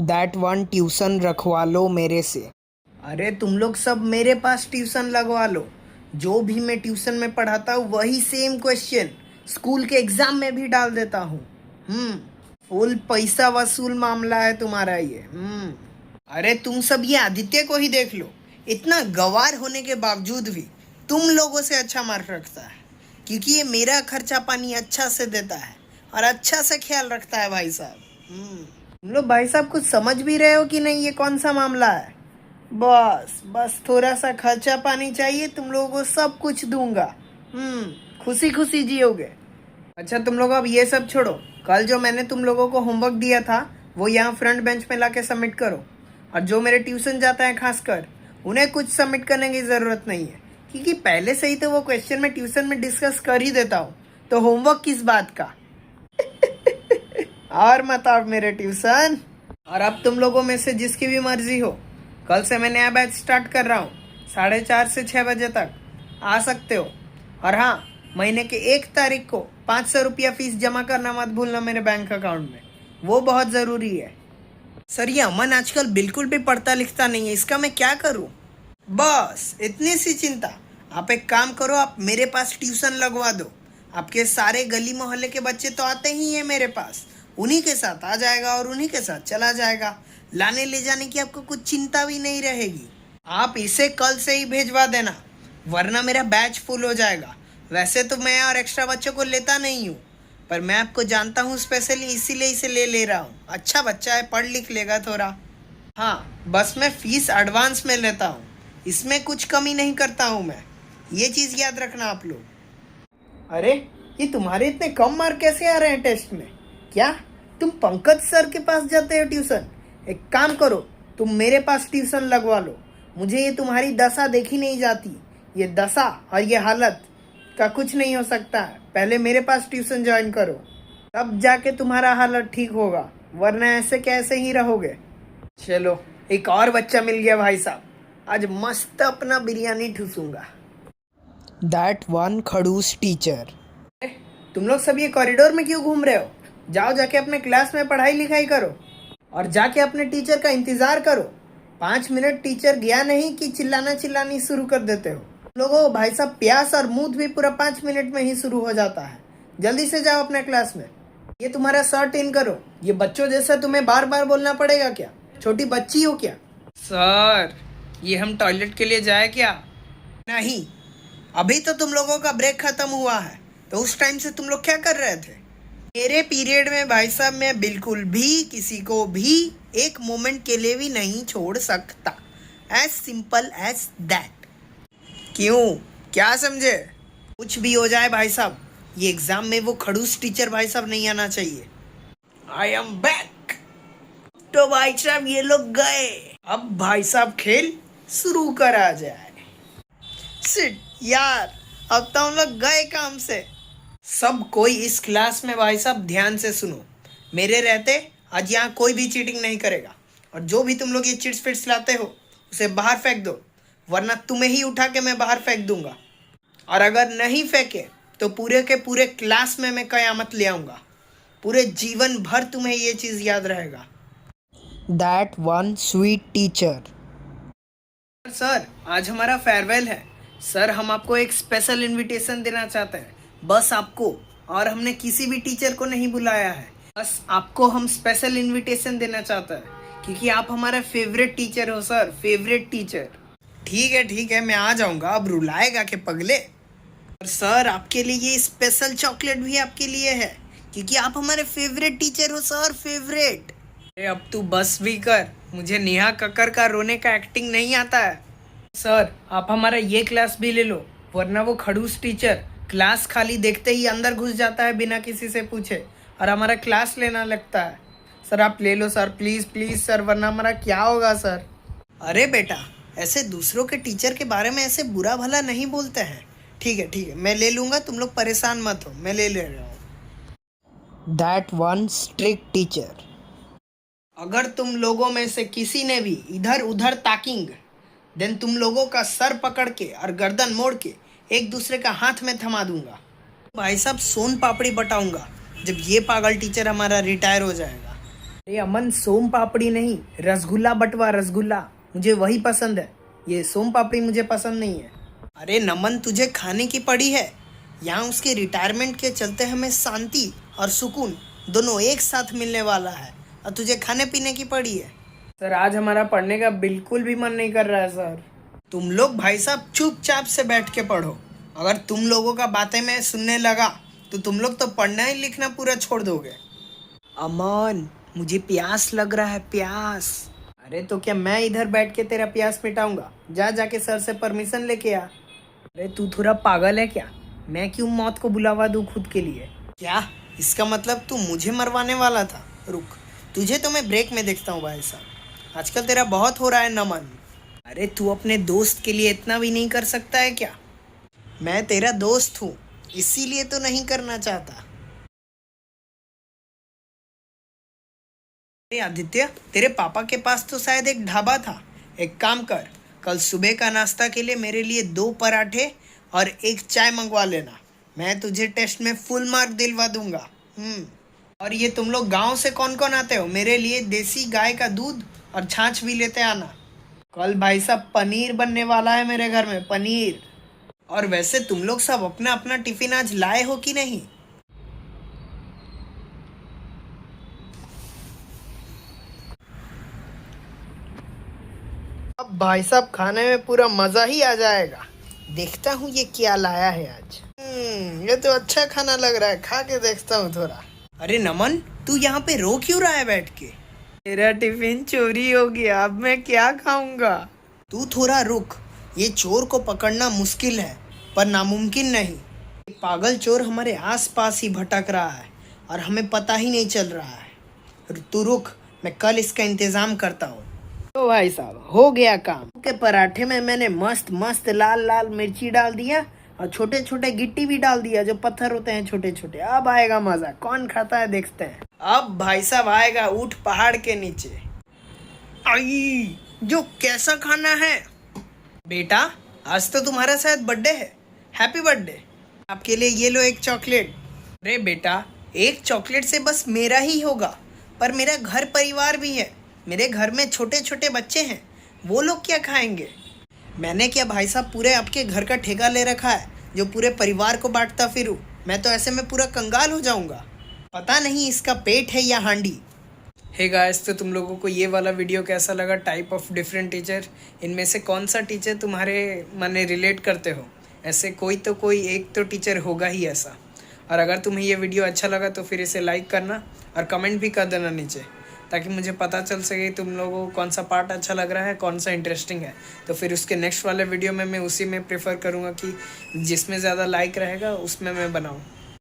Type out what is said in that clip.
That one tuition रखवा लो मेरे से। अरे तुम लोग सब मेरे पास ट्यूशन लगवा लो। जो भी मैं ट्यूशन में पढ़ाता हूँ वही सेम क्वेश्चन स्कूल के एग्जाम में भी डाल देता हूँ। हम्म फुल पैसा वसूल मामला है तुम्हारा ये। अरे तुम सब ये आदित्य को ही देख लो। इतना गवार होने के बावजूद भी तुम लोगों से अच्छा मार्क रखता है, क्योंकि ये मेरा खर्चा पानी अच्छा से देता है और अच्छा से ख्याल रखता है भाई साहब। तुम लोग भाई साहब कुछ समझ भी रहे हो कि नहीं ये कौन सा मामला है? बस बस थोड़ा सा खर्चा पानी चाहिए, तुम लोगों को सब कुछ दूंगा। खुशी खुशी जियोगे। अच्छा तुम लोग अब ये सब छोड़ो। कल जो मैंने तुम लोगों को होमवर्क दिया था वो यहाँ फ्रंट बेंच में लाके सबमिट करो। और जो मेरे ट्यूशन जाता है खासकर उन्हें कुछ सबमिट करने की ज़रूरत नहीं है, क्योंकि पहले से ही तो वो क्वेश्चन मैं ट्यूशन में डिस्कस कर ही देता हूँ, तो होमवर्क किस बात का। और मत आओ मेरे ट्यूशन। और अब तुम लोगों में से जिसकी भी मर्जी हो, कल से मैं नया बैच स्टार्ट कर रहा हूँ 4:30 से 6 बजे तक आ सकते हो। और हाँ, महीने के 1 तारीख को 500 रुपया फीस जमा करना मत भूलना मेरे बैंक अकाउंट में, वो बहुत ज़रूरी है। सर ये अमन आजकल बिल्कुल भी पढ़ता लिखता नहीं है, इसका मैं क्या करूँ? बस इतनी सी चिंता। आप एक काम करो, आप मेरे पास ट्यूशन लगवा दो। आपके सारे गली मोहल्ले के बच्चे तो आते ही हैं मेरे पास, उन्हीं के साथ आ जाएगा और उन्हीं के साथ चला जाएगा। लाने ले जाने की आपको कुछ चिंता भी नहीं रहेगी। आप इसे कल से ही भेजवा देना, वरना मेरा बैच फुल हो जाएगा। वैसे तो मैं और एक्स्ट्रा बच्चों को लेता नहीं हूँ, पर मैं आपको जानता हूँ स्पेशली, इसीलिए इसे ले रहा हूँ। अच्छा बच्चा है, पढ़ लिख लेगा थोड़ा। हाँ बस मैं फीस एडवांस में लेता हूँ, इसमें कुछ कमी नहीं करता हूँ मैं, ये चीज़ याद रखना आप लोग। अरे ये तुम्हारे इतने कम मार्क कैसे आ रहे हैं टेस्ट में? क्या तुम पंकज सर के पास जाते हो ट्यूशन? एक काम करो, तुम मेरे पास ट्यूशन लगवा लो। मुझे ये तुम्हारी दशा देखी नहीं जाती। ये दशा और ये हालत का कुछ नहीं हो सकता है। पहले मेरे पास ट्यूशन ज्वाइन करो, तब जाके तुम्हारा हालत ठीक होगा, वरना ऐसे कैसे ही रहोगे। चलो एक और बच्चा मिल गया भाई साहब, आज मस्त अपना बिरयानी ठूसूंगा। दैट वन खड़ूस टीचर। तुम लोग सब ये कॉरिडोर में क्यों घूम रहे हो? जाओ जाके अपने क्लास में पढ़ाई लिखाई करो और जाके अपने टीचर का इंतजार करो। 5 मिनट टीचर गया नहीं कि चिल्लाना चिल्लानी शुरू कर देते हो। तुम लोगों भाई साहब प्यास और मूड भी पूरा 5 मिनट में ही शुरू हो जाता है। जल्दी से जाओ अपने क्लास में। ये तुम्हारा शर्ट इन करो। ये बच्चों जैसा तुम्हें बार बार बोलना पड़ेगा क्या? छोटी बच्ची हो क्या? सर ये हम टॉयलेट के लिए जाए क्या? नहीं, अभी तो तुम लोगों का ब्रेक खत्म हुआ है, तो उस टाइम से तुम लोग क्या कर रहे थे? मेरे पीरियड में भाई साहब मैं बिल्कुल भी किसी को भी एक मोमेंट के लिए भी नहीं छोड़ सकता। As simple as that. क्यों, क्या समझे? कुछ भी हो जाए भाई साहब, ये एग्जाम में वो खड़ूस टीचर भाई साहब नहीं आना चाहिए। I am back. तो भाई साहब ये लोग गए, अब भाई साहब खेल शुरू करा जाए। सिट यार, अब तो हम लोग गए काम से। सब कोई इस क्लास में भाई साहब ध्यान से सुनो। मेरे रहते आज यहाँ कोई भी चीटिंग नहीं करेगा, और जो भी तुम लोग ये चिट्स फिट्स लाते हो उसे बाहर फेंक दो, वरना तुम्हें ही उठा के मैं बाहर फेंक दूंगा। और अगर नहीं फेंके तो पूरे के पूरे क्लास में मैं कयामत ले आऊँगा। पूरे जीवन भर तुम्हें ये चीज़ याद रहेगा। That one sweet teacher. Sir आज हमारा फेयरवेल है। सर हम आपको एक स्पेशल इनविटेशन देना चाहते हैं, बस आपको, और हमने किसी भी टीचर को नहीं बुलाया है। बस आपको हम स्पेशल इनविटेशन देना चाहते हैं, क्योंकि आप हमारे फेवरेट टीचर हो सर, फेवरेट टीचर। ठीक है मैं आ जाऊंगा, अब रुलाएगा के पगले। और सर आपके लिए ये स्पेशल चॉकलेट भी आपके लिए है, क्योंकि आप हमारे फेवरेट टीचर हो सर, फेवरेट। अरे अब तू बस भी कर, मुझे नेहा कक्कर का रोने का एक्टिंग नहीं आता है। सर आप हमारा ये क्लास भी ले लो, वरना वो खड़ूस टीचर क्लास खाली देखते ही अंदर घुस जाता है बिना किसी से पूछे, और हमारा क्लास लेना लगता है। सर आप ले लो सर, प्लीज़ प्लीज़ सर, वरना हमारा क्या होगा सर? अरे बेटा, ऐसे दूसरों के टीचर के बारे में ऐसे बुरा भला नहीं बोलते हैं। ठीक है मैं ले लूँगा, तुम लोग परेशान मत हो, मैं ले रहा हूँ। That one strict teacher. अगर तुम लोगों में से किसी ने भी इधर उधर ताकेंगे, देन तुम लोगों का सर पकड़ के और गर्दन मोड़ के एक दूसरे का हाथ में थमा दूंगा। भाई साहब सोन पापड़ी बटाऊंगा जब ये पागल टीचर हमारा रिटायर हो जाएगा। अरे अमन, सोम पापड़ी नहीं, रसगुल्ला बटवा रसगुल्ला, मुझे वही पसंद है। ये सोम पापड़ी मुझे पसंद नहीं है। अरे नमन, तुझे खाने की पड़ी है। यहाँ उसके रिटायरमेंट के चलते हमें शांति और सुकून दोनों एक साथ मिलने वाला है, और तुझे खाने पीने की पड़ी है। सर, आज हमारा पढ़ने का बिल्कुल भी मन नहीं कर रहा है सर। तुम लोग भाई साहब चुपचाप से बैठ के पढ़ो। अगर तुम लोगों का बातें मैं सुनने लगा तो तुम लोग तो पढ़ना ही लिखना पूरा छोड़ दोगे। अमन, मुझे प्यास लग रहा है, प्यास। अरे तो क्या मैं इधर बैठ के तेरा प्यास मिटाऊंगा? जा जाके सर से परमिशन लेके आ। अरे तू थोड़ा पागल है क्या? मैं क्यों मौत को बुलावा दूं खुद के लिए? क्या इसका मतलब तू मुझे मरवाने वाला था? रुक, तुझे तो मैं ब्रेक में देखता हूँ भाई साहब। आजकल तेरा बहुत हो रहा है नमन। अरे तू अपने दोस्त के लिए इतना भी नहीं कर सकता है क्या? मैं तेरा दोस्त हूँ, इसीलिए तो नहीं करना चाहता। अरे आदित्य, तेरे पापा के पास तो शायद एक ढाबा था। एक काम कर, कल सुबह का नाश्ता के लिए मेरे लिए 2 पराठे और 1 चाय मंगवा लेना। मैं तुझे टेस्ट में फुल मार्क दिलवा दूंगा। और ये तुम लोग गांव से कौन कौन आते हो? मेरे लिए देसी गाय का दूध और छाछ भी लेते आना। कल भाई साहब पनीर बनने वाला है मेरे घर में, पनीर। और वैसे तुम लोग सब अपना अपना टिफिन आज लाए हो कि नहीं? अब भाई साहब खाने में पूरा मजा ही आ जाएगा। देखता हूँ ये क्या लाया है आज। ये तो अच्छा खाना लग रहा है, खा के देखता हूँ थोड़ा। अरे नमन, तू यहाँ पे रो क्यों रहा है बैठ के? मेरा टिफिन चोरी हो गया, अब मैं क्या खाऊंगा? तू थोड़ा रुक, ये चोर को पकड़ना मुश्किल है पर नामुमकिन नहीं। ये पागल चोर हमारे आसपास ही भटक रहा है और हमें पता ही नहीं चल रहा है। तू रुक, मैं कल इसका इंतजाम करता हूँ। तो भाई साहब हो गया काम। के पराठे में मैंने मस्त मस्त लाल लाल मिर्ची डाल दिया और छोटे छोटे गिट्टी भी डाल दिया, जो पत्थर होते हैं छोटे छोटे। अब आएगा मजा, कौन खाता है देखते हैं। अब भाई साहब आएगा ऊंट पहाड़ के नीचे। आई, जो कैसा खाना है बेटा? आज तो तुम्हारा शायद बर्थडे है, हैप्पी बर्थडे। आपके लिए ये लो एक चॉकलेट। अरे बेटा, एक चॉकलेट से बस मेरा ही होगा, पर मेरा घर परिवार भी है। मेरे घर में छोटे छोटे बच्चे हैं, वो लोग क्या खाएंगे? मैंने क्या भाई साहब पूरे आपके घर का ठेका ले रखा है जो पूरे परिवार को बांटता फिरूं? मैं तो ऐसे में पूरा कंगाल हो जाऊंगा। पता नहीं इसका पेट है या हांडी। हे गाइस, तो तुम लोगों को ये वाला वीडियो कैसा लगा? टाइप ऑफ डिफरेंट टीचर, इनमें से कौन सा टीचर तुम्हारे माने रिलेट करते हो? ऐसे कोई तो कोई एक तो टीचर होगा ही ऐसा। और अगर तुम्हें ये वीडियो अच्छा लगा तो फिर इसे लाइक करना और कमेंट भी कर देना नीचे, ताकि मुझे पता चल सके तुम लोगों को कौन सा पार्ट अच्छा लग रहा है, कौन सा इंटरेस्टिंग है। तो फिर उसके नेक्स्ट वाले वीडियो में मैं उसी में प्रेफर करूँगा कि जिसमें ज़्यादा लाइक रहेगा उसमें मैं बनाऊँ।